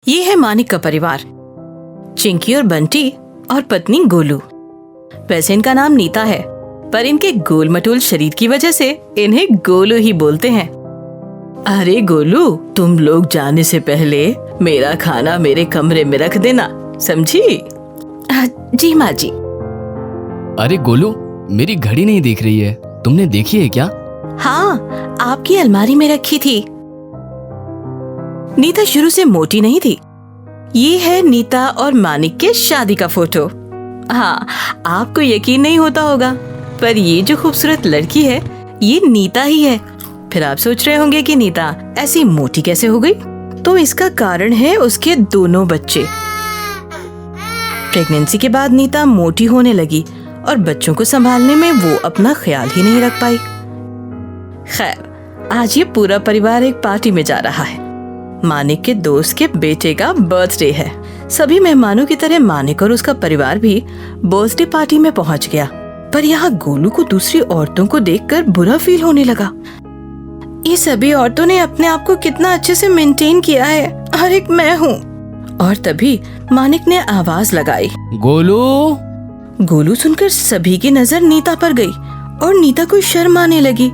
ये है मानिक का परिवार, चिंकी और बंटी और पत्नी गोलू। वैसे इनका नाम नीता है, पर इनके गोल मटोल शरीर की वजह से इन्हें गोलू ही बोलते हैं। अरे गोलू, तुम लोग जाने से पहले मेरा खाना मेरे कमरे में रख देना, समझी? जी माँ जी। अरे गोलू, मेरी घड़ी नहीं दिख रही है, तुमने देखी है क्या? हाँ, आपकी अलमारी में रखी थी। नीता शुरू से मोटी नहीं थी। ये है नीता और मानिक के शादी का फोटो। हाँ, आपको यकीन नहीं होता होगा, पर ये जो खूबसूरत लड़की है ये नीता ही है। फिर आप सोच रहे होंगे कि नीता ऐसी मोटी कैसे हो गई? तो इसका कारण है उसके दोनों बच्चे। प्रेगनेंसी के बाद नीता मोटी होने लगी और बच्चों को संभालने में वो अपना ख्याल ही नहीं रख पाई। खैर, आज ये पूरा परिवार एक पार्टी में जा रहा है। मानिक के दोस्त के बेटे का बर्थडे है। सभी मेहमानों की तरह मानिक और उसका परिवार भी बर्थडे पार्टी में पहुंच गया। पर यहाँ गोलू को दूसरी औरतों को देखकर बुरा फील होने लगा। ये सभी औरतों ने अपने आप को कितना अच्छे से मेंटेन किया है, हर एक मैं हूँ। और तभी मानिक ने आवाज लगाई, गोलू। गोलू सुनकर सभी की नजर नीता पर गई और नीता को शर्म आने लगी।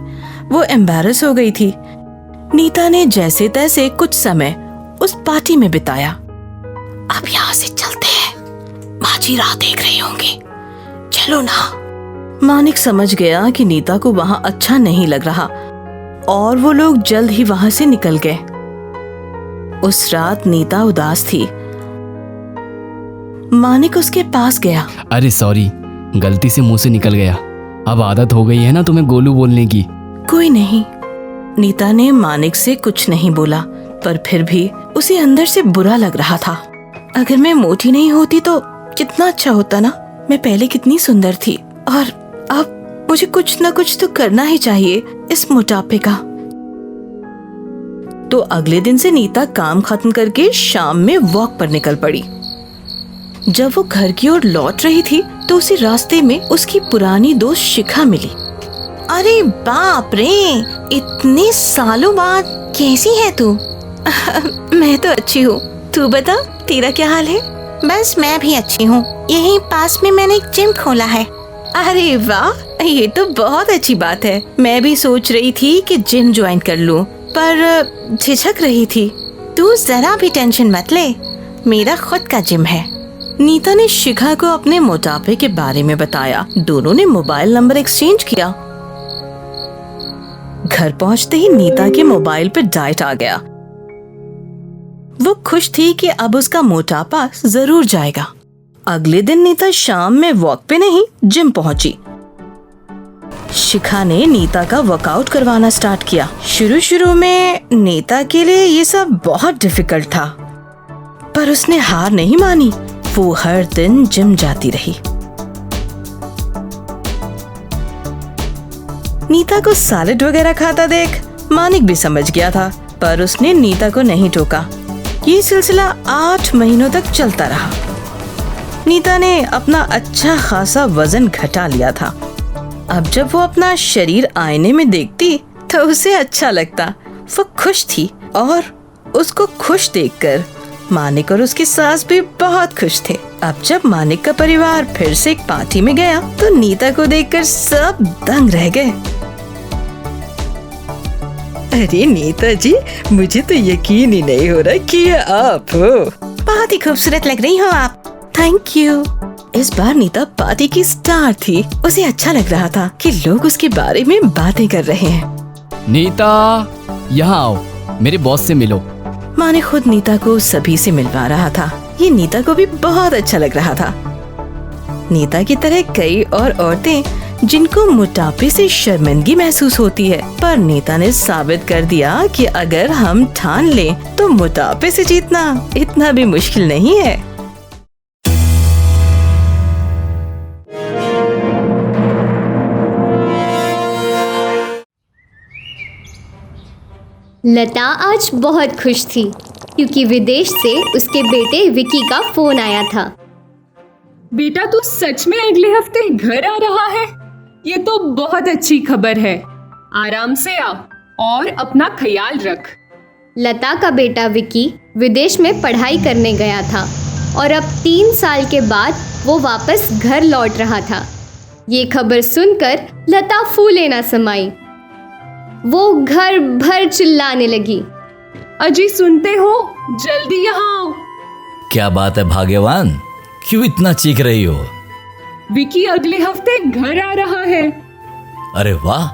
वो एम्बैरस हो गई थी। नीता ने जैसे तैसे कुछ समय उस पार्टी में बिताया। अब यहाँ से चलते हैं, माँ जी राह देख रही होंगी, चलो ना। मानिक समझ गया कि नीता को वहाँ अच्छा नहीं लग रहा और वो लोग जल्द ही वहाँ से निकल गए। उस रात नीता उदास थी। मानिक उसके पास गया। अरे सॉरी, गलती से मुंह से निकल गया। अब आदत हो गई है ना तुम्हें गोलू बोलने की। कोई नहीं। नीता ने मानिक से कुछ नहीं बोला, पर फिर भी उसे अंदर से बुरा लग रहा था। अगर मैं मोटी नहीं होती तो कितना अच्छा होता ना। मैं पहले कितनी सुंदर थी और अब मुझे कुछ न कुछ तो करना ही चाहिए इस मोटापे का। तो अगले दिन से नीता काम खत्म करके शाम में वॉक पर निकल पड़ी। जब वो घर की ओर लौट रही थी तो उसी रास्ते में उसकी पुरानी दोस्त शिखा मिली। अरे बाप रे, इतने सालों बाद कैसी है तू? मैं तो अच्छी हूँ, तू बता तेरा क्या हाल है? बस मैं भी अच्छी हूँ। यहीं पास में मैंने एक जिम खोला है। अरे वाह, ये तो बहुत अच्छी बात है। मैं भी सोच रही थी कि जिम ज्वाइन कर लूँ, पर झिझक रही थी। तू जरा भी टेंशन मत ले, मेरा खुद का जिम है। नीता ने शिखा को अपने मोटापे के बारे में बताया। दोनों ने मोबाइल नंबर एक्सचेंज किया। घर पहुंचते ही नीता के मोबाइल पे डाइट आ गया। वो खुश थी कि अब उसका मोटापा जरूर जाएगा। अगले दिन नीता शाम में वॉक पे नहीं, जिम पहुंची। शिखा ने नीता का वर्कआउट करवाना स्टार्ट किया। शुरू में नीता के लिए ये सब बहुत डिफिकल्ट था, पर उसने हार नहीं मानी। वो हर दिन जिम जाती रही। नीता को सैलेड वगैरह खाता देख मानिक भी समझ गया था, पर उसने नीता को नहीं टोका। ये सिलसिला 8 महीनों तक चलता रहा। नीता ने अपना अच्छा खासा वजन घटा लिया था। अब जब वो अपना शरीर आईने में देखती तो उसे अच्छा लगता। वो खुश थी और उसको खुश देखकर मानिक और उसकी सास भी बहुत खुश थे। अब जब मानिक का परिवार फिर से एक पार्टी में गया तो नीता को देखकर सब दंग रह गए। अरे नीता जी, मुझे तो यकीन ही नहीं हो रहा कि ये आप हो। बहुत ही खूबसूरत लग रही हो आप। Thank you. इस बार नीता पार्टी की स्टार थी। उसे अच्छा लग रहा था कि लोग उसके बारे में बातें कर रहे हैं। नीता, यहाँ आओ, मेरे बॉस से मिलो। माँ ने खुद नीता को सभी से मिलवा रहा था। ये नीता को भी बहुत अच्छा लग रहा था। नीता की तरह कई और औरतें जिनको मोटापे से शर्मिंदगी महसूस होती है, पर नीता ने साबित कर दिया कि अगर हम ठान लें तो मोटापे से जीतना इतना भी मुश्किल नहीं है। लता आज बहुत खुश थी क्योंकि विदेश से उसके बेटे विकी का फोन आया था। बेटा, तू सच में अगले हफ्ते घर आ रहा है? ये तो बहुत अच्छी खबर है। आराम से आ और अपना ख्याल रख। लता का बेटा विकी विदेश में पढ़ाई करने गया था और अब 3 साल के बाद वो वापस घर लौट रहा था। ये खबर सुनकर लता फूले ना समाई। वो घर भर चिल्लाने लगी, अजी सुनते हो, जल्दी यहाँ आओ। क्या बात है भाग्यवान, क्यों इतना चीख रही हो? विकी अगले हफ्ते घर आ रहा है। अरे वाह,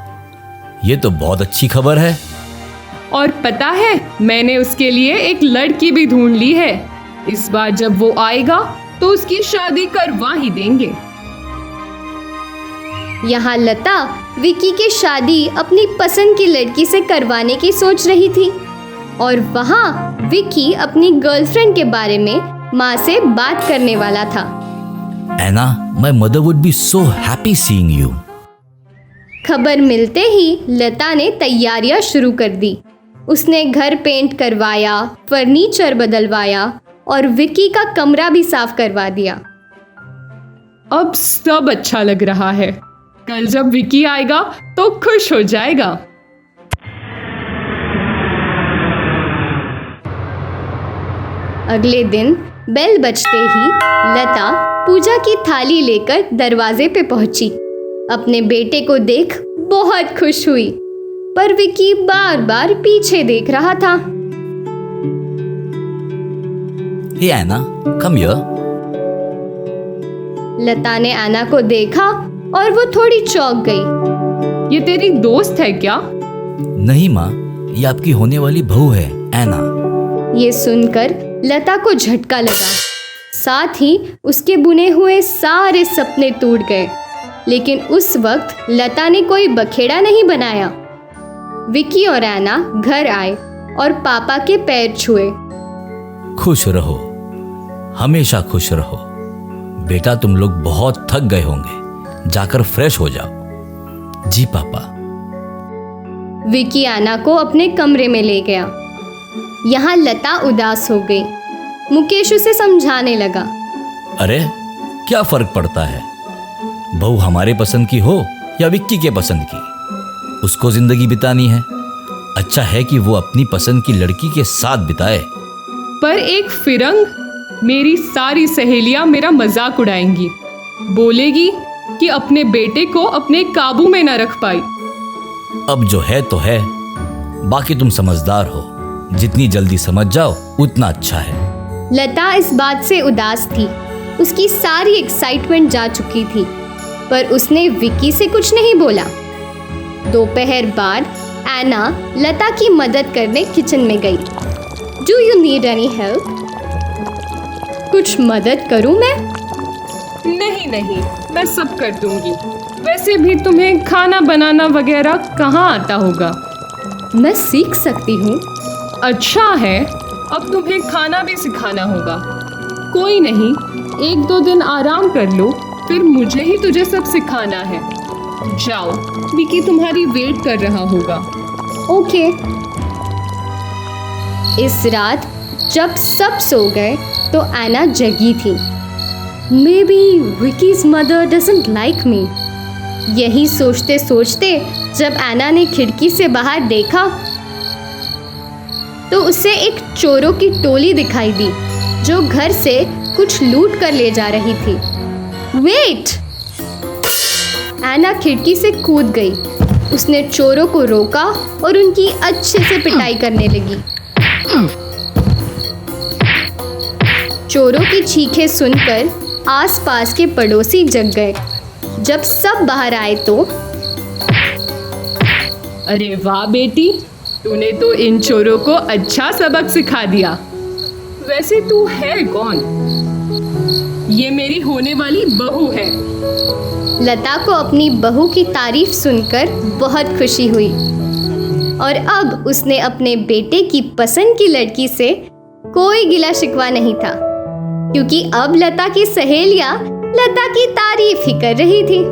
ये तो बहुत अच्छी खबर है। और पता है, मैंने उसके लिए एक लड़की भी ढूंढ ली है। इस बार जब वो आएगा तो उसकी शादी करवा ही देंगे। यहाँ लता विकी की शादी अपनी पसंद की लड़की से करवाने की सोच रही थी और वहाँ विकी अपनी गर्लफ्रेंड के बारे में माँ से बात करने वाला था। Anna, my mother would be so happy seeing you. खबर मिलते ही लता ने तैयारियां शुरू कर दी। उसने घर पेंट करवाया, फर्नीचर बदलवाया और विकी का कमरा भी साफ करवा दिया। अब सब अच्छा लग रहा है। कल जब विकी आएगा तो खुश हो जाएगा। अगले दिन बेल बजते ही लता पूजा की थाली लेकर दरवाजे पे पहुंची। अपने बेटे को देख बहुत खुश हुई, पर विकी बार बार पीछे देख रहा था। हे एना, कम हियर। लता ने एना को देखा और वो थोड़ी चौंक गई। ये तेरी दोस्त है क्या? नहीं माँ, ये आपकी होने वाली बहू है एना। ये सुनकर लता को झटका लगा। साथ ही उसके बुने हुए सारे सपने टूट गए। लेकिन उस वक्त लता ने कोई बखेड़ा नहीं बनाया। विकी और एना घर आए और पापा के पैर छुए। खुश रहो, हमेशा खुश रहो। बेटा, तुम लोग बहुत थक गए होंगे, जाकर फ्रेश हो जाओ। जी पापा। विकी एना को अपने कमरे में ले गया। यहाँ लता उदास हो गई। मुकेश उसे समझाने लगा, अरे क्या फर्क पड़ता है, बहू हमारे पसंद की हो या विक्की के पसंद की, उसको जिंदगी बितानी है। अच्छा है कि वो अपनी पसंद की लड़की के साथ बिताए। पर एक फिरंग, मेरी सारी सहेलियां मेरा मजाक उड़ाएंगी, बोलेगी कि अपने बेटे को अपने काबू में न रख पाई। अब जो है तो है, बाकी तुम समझदार हो, जितनी जल्दी समझ जाओ उतना अच्छा है। लता इस बात से उदास थी। उसकी सारी एक्साइटमेंट जा चुकी थी, पर उसने विकी से कुछ नहीं बोला। दोपहर बाद एना लता की मदद करने किचन में गई। Do you need any help? कुछ मदद करूं मैं? नहीं, मैं सब कर दूंगी। वैसे भी तुम्हें खाना बनाना वगैरह कहाँ आता होगा। मैं सीख सकती हूँ। अच्छा है, अब तुम्हें खाना भी सिखाना होगा। कोई नहीं, 1-2 दिन आराम कर लो, फिर मुझे ही तुझे सब सिखाना है। जाओ, विकी तुम्हारी वेट कर रहा होगा। ओके। इस रात जब सब सो गए तो एना जगी थी। May be wikis mother doesn't like me. यही सोचते सोचते जब एना ने खिड़की से बाहर देखा तो उसे एक चोरों की टोली दिखाई दी जो घर से कुछ लूट कर ले जा रही थी। वेट! एना खिड़की से कूद गई। उसने चोरों को रोका और उनकी अच्छे से पिटाई करने लगी। चोरों की चीखें सुनकर आसपास के पड़ोसी जग गए। जब सब बाहर आए तो अरे वाह बेटी, तूने तो इन चोरों को अच्छा सबक सिखा दिया। वैसे तू है कौन? ये मेरी होने वाली बहू है। लता को अपनी बहू की तारीफ सुनकर बहुत खुशी हुई और अब उसने अपने बेटे की पसंद की लड़की से कोई गिला शिकवा नहीं था, क्योंकि अब लता की सहेलियां लता की तारीफ ही कर रही थी।